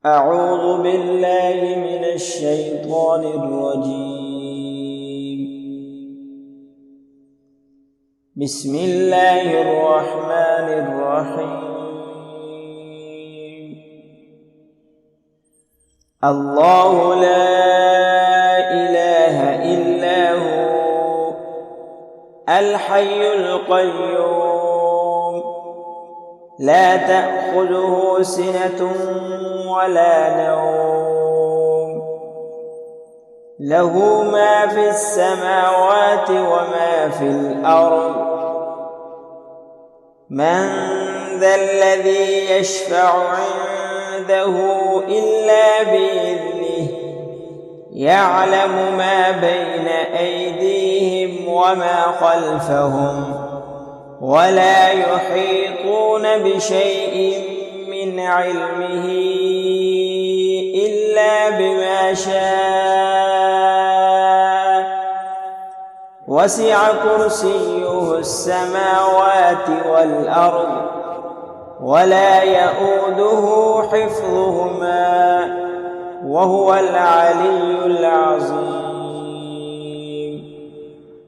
أعوذ بالله من الشيطان الرجيم. بسم الله الرحمن الرحيم. الله لا إله إلا هو الحي القيوم لا تأخذه سنة ولا نوم، له ما في السماوات وما في الأرض. من ذا الذي يشفع عنده إلا بإذنه، يعلم ما بين أيديهم وما خلفهم، ولا يحيطون بشيء من علمه إلا بما شاء، وسع كرسيه السماوات والأرض، ولا يؤوده حفظهما، وهو العلي العظيم.